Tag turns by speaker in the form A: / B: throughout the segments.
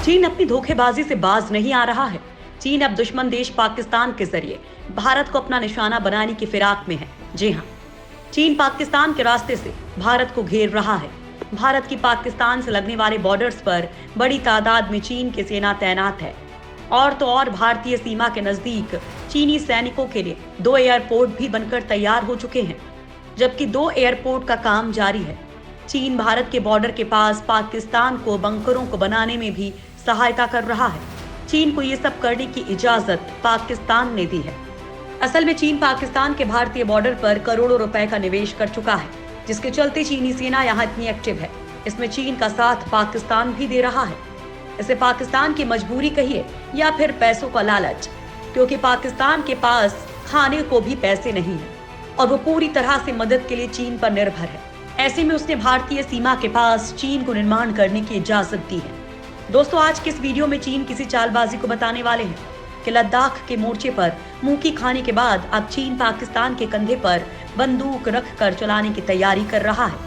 A: चीन अपनी धोखेबाजी से बाज नहीं आ रहा है। चीन अब दुश्मन देश पाकिस्तान के जरिए भारत को अपना निशाना बनाने की फिराक में है। जी हाँ, चीन पाकिस्तान के रास्ते से भारत को घेर रहा है। भारत की पाकिस्तान से लगने वाले बॉर्डर्स पर बड़ी तादाद में चीन की सेना तैनात है। और तो और भारतीय सीमा के नजदीक चीनी सैनिकों के लिए 2 एयरपोर्ट भी बनकर तैयार हो चुके हैं, जबकि 2 एयरपोर्ट का काम जारी है। चीन भारत के बॉर्डर के पास पाकिस्तान को बंकरों को बनाने में भी सहायता कर रहा है। चीन को ये सब करने की इजाजत पाकिस्तान ने दी है। असल में चीन पाकिस्तान के भारतीय बॉर्डर पर करोड़ों रुपए का निवेश कर चुका है, जिसके चलते चीनी सेना यहाँ इतनी एक्टिव है। इसमें चीन का साथ पाकिस्तान भी दे रहा है। इसे पाकिस्तान की मजबूरी कहिए या फिर पैसों का लालच, क्योंकि पाकिस्तान के पास खाने को भी पैसे नहीं है और वो पूरी तरह से मदद के लिए चीन पर निर्भर है। ऐसे में उसने भारतीय सीमा के पास चीन को निर्माण करने की इजाजत दी है। दोस्तों, आज के इस वीडियो में चीन किसी चालबाजी को बताने वाले हैं कि लद्दाख के मोर्चे पर मुंह खाने के बाद अब चीन पाकिस्तान के कंधे पर बंदूक रखकर चलाने की तैयारी कर रहा है।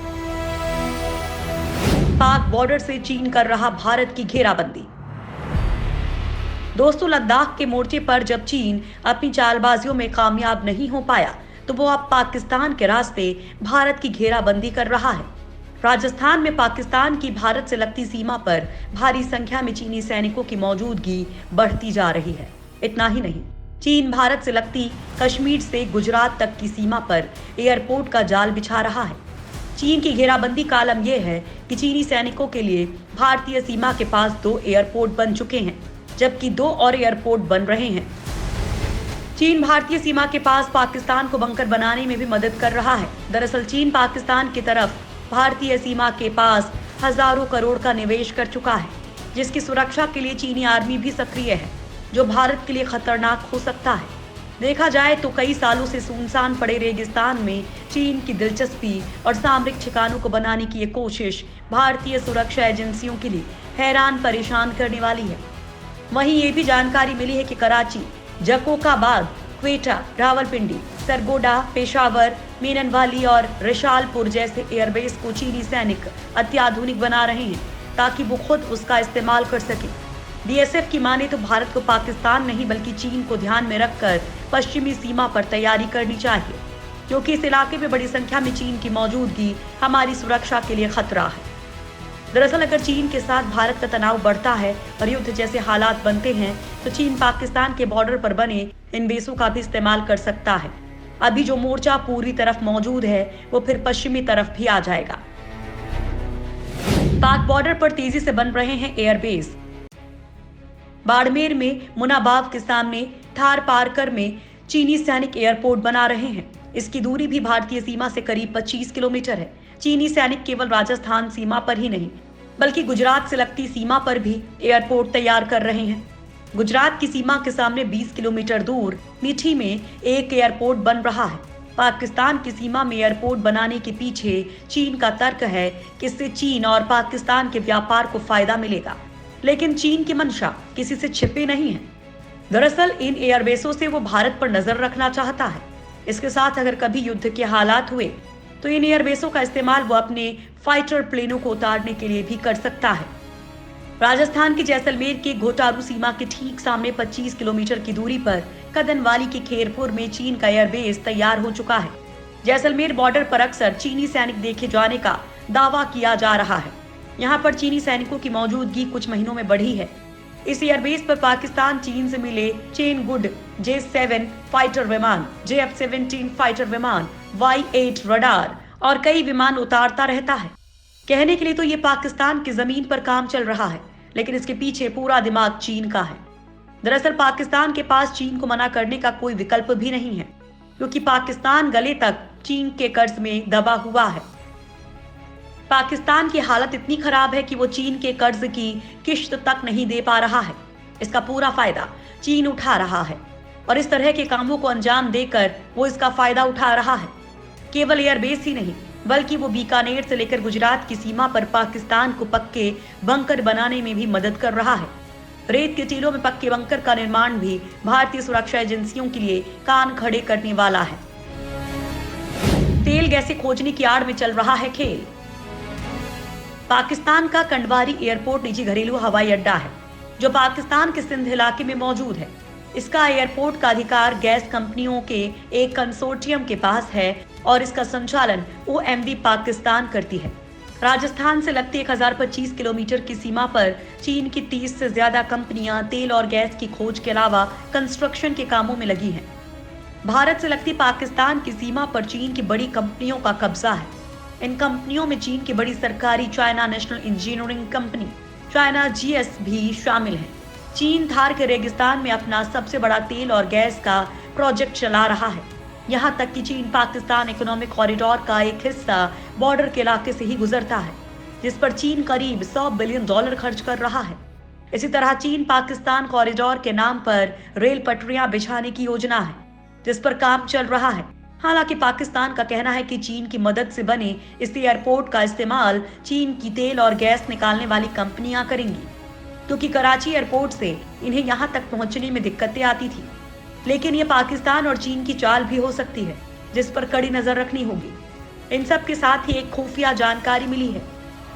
A: पाक बॉर्डर से चीन कर रहा भारत की घेराबंदी। दोस्तों, लद्दाख के मोर्चे पर जब चीन अपनी चालबाजियों में कामयाब नहीं हो पाया, तो वो अब पाकिस्तान के रास्ते भारत की घेराबंदी कर रहा है। राजस्थान में पाकिस्तान की भारत से लगती सीमा पर भारी संख्या में चीनी सैनिकों की मौजूदगी बढ़ती जा रही है। इतना ही नहीं, चीन भारत से लगती कश्मीर से गुजरात तक की सीमा पर एयरपोर्ट का जाल बिछा रहा है। चीन की घेराबंदी का आलम यह है कि चीनी सैनिकों के लिए भारतीय सीमा के पास 2 एयरपोर्ट बन चुके हैं, जबकि 2 और एयरपोर्ट बन रहे हैं। चीन भारतीय सीमा के पास पाकिस्तान को बंकर बनाने में भी मदद कर रहा है। दरअसल चीन पाकिस्तान की तरफ भारतीय सीमा के पास हजारों करोड़ का निवेश कर चुका है, जिसकी सुरक्षा के लिए चीनी आर्मी भी सक्रिय है, जो भारत के लिए खतरनाक हो सकता है। देखा जाए तो कई सालों से सुनसान पड़े रेगिस्तान में चीन की दिलचस्पी और सामरिक ठिकानों को बनाने की ये कोशिश भारतीय सुरक्षा एजेंसियों के लिए हैरान परेशान करने वाली है। वहीं ये भी जानकारी मिली है कि कराची, जकोकाबाद, क्वेटा, रावलपिंडी, सरगोडा, पेशावर, मेननवाली और रिशालपुर जैसे एयरबेस को चीनी सैनिक अत्याधुनिक बना रहे हैं, ताकि वो खुद उसका इस्तेमाल कर सके। बीएसएफ की माने तो भारत को पाकिस्तान नहीं बल्कि चीन को ध्यान में रखकर पश्चिमी सीमा पर तैयारी करनी चाहिए, क्योंकि इस इलाके में बड़ी संख्या में चीन की मौजूदगी हमारी सुरक्षा के लिए खतरा है। दरअसल अगर चीन के साथ भारत का तनाव बढ़ता है और युद्ध जैसे हालात बनते हैं, तो चीन पाकिस्तान के बॉर्डर पर बने इन बेसों का भी इस्तेमाल कर सकता है। अभी जो मोर्चा पूरी तरफ मौजूद है, वो फिर पश्चिमी तरफ भी आ जाएगा। पाक बॉर्डर पर तेजी से बन रहे हैं एयरबेस। बाड़मेर में मुनाबाव के सामने थार पारकर में चीनी सैनिक एयरपोर्ट बना रहे हैं। इसकी दूरी भी भारतीय सीमा से करीब 25 किलोमीटर है। चीनी सैनिक केवल राजस्थान सीमा पर ही नहीं, बल्कि गुजरात से लगती सीमा पर भी एयरपोर्ट तैयार कर रहे हैं। गुजरात की सीमा के सामने 20 किलोमीटर दूर मीठी में एक एयरपोर्ट बन रहा है। पाकिस्तान की सीमा में एयरपोर्ट बनाने के पीछे चीन का तर्क है कि इससे चीन और पाकिस्तान के व्यापार को फायदा मिलेगा, लेकिन चीन की मंशा किसी से छिपी नहीं है। दरअसल इन एयरबेसों से वो भारत पर नजर रखना चाहता है। इसके साथ अगर कभी युद्ध के हालात हुए, तो इन एयरबेसों का इस्तेमाल वो अपने फाइटर प्लेनों को उतारने के लिए भी कर सकता है। राजस्थान के जैसलमेर के घोटारू सीमा के ठीक सामने 25 किलोमीटर की दूरी पर कदनवाली के खेरपुर में चीन का एयरबेस तैयार हो चुका है। जैसलमेर बॉर्डर पर अक्सर चीनी सैनिक देखे जाने का दावा किया जा रहा है। यहाँ पर चीनी सैनिकों की मौजूदगी कुछ महीनों में बढ़ी है। इस एयरबेस पर पाकिस्तान चीन से मिले चेन गुड J-7 फाइटर विमान, JF-17 फाइटर विमान, Y-8 रडार और कई विमान उतारता रहता है। कहने के लिए तो ये पाकिस्तान की जमीन पर काम चल रहा है, लेकिन इसके पीछे पूरा दिमाग चीन का है। दरअसल पाकिस्तान के पास चीन को मना करने का कोई विकल्प भी नहीं है, क्योंकि पाकिस्तान गले तक चीन के कर्ज में दबा हुआ है। पाकिस्तान की हालत इतनी खराब है कि वो चीन के कर्ज की किश्त तक नहीं दे पा रहा है। इसका पूरा फायदा चीन उठा रहा है और इस तरह के कामों को अंजाम देकर वो इसका फायदा उठा रहा है। केवल एयरबेस ही नहीं, बल्कि वो बीकानेर से लेकर गुजरात की सीमा पर पाकिस्तान को पक्के बंकर बनाने में भी मदद कर रहा है। रेत के टीलों में पक्के बंकर का निर्माण भी भारतीय सुरक्षा एजेंसियों के लिए कान खड़े करने वाला है। तेल गैसें खोजने की आड़ में चल रहा है खेल। पाकिस्तान का कंडवारी एयरपोर्ट निजी घरेलू हवाई अड्डा है। जो पाकिस्तान के सिंध इलाके में मौजूद है। इसका एयरपोर्ट का अधिकार गैस कंपनियों के एक कंसोर्टियम के पास है और इसका संचालन OMV पाकिस्तान करती है। राजस्थान से लगती 1025 किलोमीटर की सीमा पर चीन की 30 से ज्यादा कंपनियां तेल और गैस की खोज के अलावा कंस्ट्रक्शन के कामों में लगी हैं। भारत से लगती पाकिस्तान की सीमा पर चीन की बड़ी कंपनियों का कब्जा है। इन कंपनियों में चीन की बड़ी सरकारी China national engineering company China GS भी शामिल है। चीन थार के रेगिस्तान में अपना सबसे बड़ा तेल और गैस का प्रोजेक्ट चला रहा है। यहाँ तक कि चीन पाकिस्तान इकोनॉमिक कॉरिडोर का एक हिस्सा बॉर्डर के इलाके से ही गुजरता है, जिस पर चीन करीब $100 बिलियन खर्च कर रहा है। इसी तरह चीन पाकिस्तान कॉरिडोर के नाम पर रेल पटरियां बिछाने की योजना है, जिस पर काम चल रहा है। हालांकि पाकिस्तान का कहना है कि चीन की मदद से बने इस एयरपोर्ट का इस्तेमाल चीन की तेल और गैस निकालने वाली कंपनियां करेंगी, क्योंकि कराची एयरपोर्ट से इन्हें यहां तक पहुंचने में दिक्कतें आती थी। लेकिन ये पाकिस्तान और चीन की चाल भी हो सकती है, जिस पर कड़ी नजर रखनी होगी। इन सब के साथ ही एक खुफिया जानकारी मिली है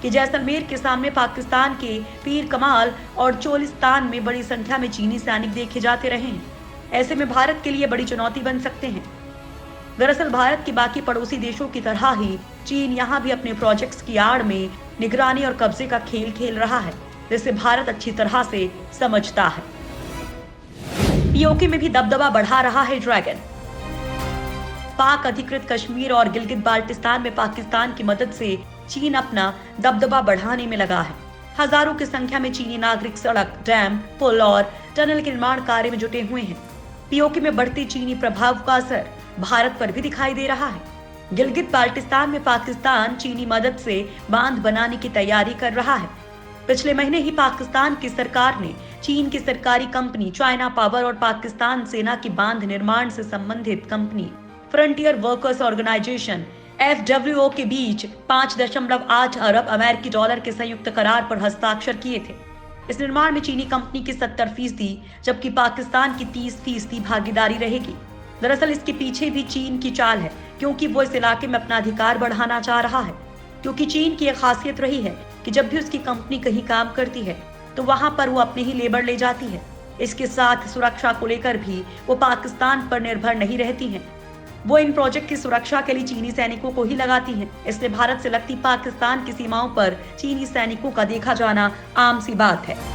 A: कि जैसलमेर के सामने पाकिस्तान के पीर कमाल और चोलिस्तान में बड़ी संख्या में चीनी सैनिक देखे जाते रहे हैं। ऐसे में भारत के लिए बड़ी चुनौती बन सकते हैं। दरअसल भारत के बाकी पड़ोसी देशों की तरह ही चीन यहाँ भी अपने प्रोजेक्ट्स की आड़ में निगरानी और कब्जे का खेल खेल रहा है, जिसे भारत अच्छी तरह से समझता है। POK में भी दबदबा बढ़ा रहा है ड्रैगन। पाक अधिकृत कश्मीर और गिलगित बाल्टिस्तान में पाकिस्तान की मदद से चीन अपना दबदबा बढ़ाने में लगा है। हजारों की संख्या में चीनी नागरिक सड़क, डैम, पुल और टनल के निर्माण कार्य में जुटे हुए हैं। POK में बढ़ते चीनी प्रभाव का असर भारत पर भी दिखाई दे रहा है। गिलगित बाल्टिस्तान में पाकिस्तान चीनी मदद से बांध बनाने की तैयारी कर रहा है। पिछले महीने ही पाकिस्तान की सरकार ने चीन की सरकारी कंपनी चाइना पावर और पाकिस्तान सेना की बांध निर्माण से संबंधित company frontier workers organization FWO के बीच 5.8 अरब अमेरिकी डॉलर के संयुक्त करार पर हस्ताक्षर किए थे। इस निर्माण में चीनी कंपनी की 70%, जबकि पाकिस्तान की 30% भागीदारी रहेगी। दरअसल इसके पीछे भी चीन की चाल है, क्योंकि वो इस इलाके में अपना अधिकार बढ़ाना चाह रहा है। क्योंकि चीन की एक खासियत रही है कि जब भी उसकी कंपनी कहीं काम करती है तो वहां पर वो अपने ही लेबर ले जाती है। इसके साथ सुरक्षा को लेकर भी वो पाकिस्तान पर निर्भर नहीं रहती हैं। वो इन प्रोजेक्ट की सुरक्षा के लिए चीनी सैनिकों को ही लगाती हैं। इसलिए भारत से लगती पाकिस्तान की सीमाओं पर चीनी सैनिकों का देखा जाना आम सी बात है।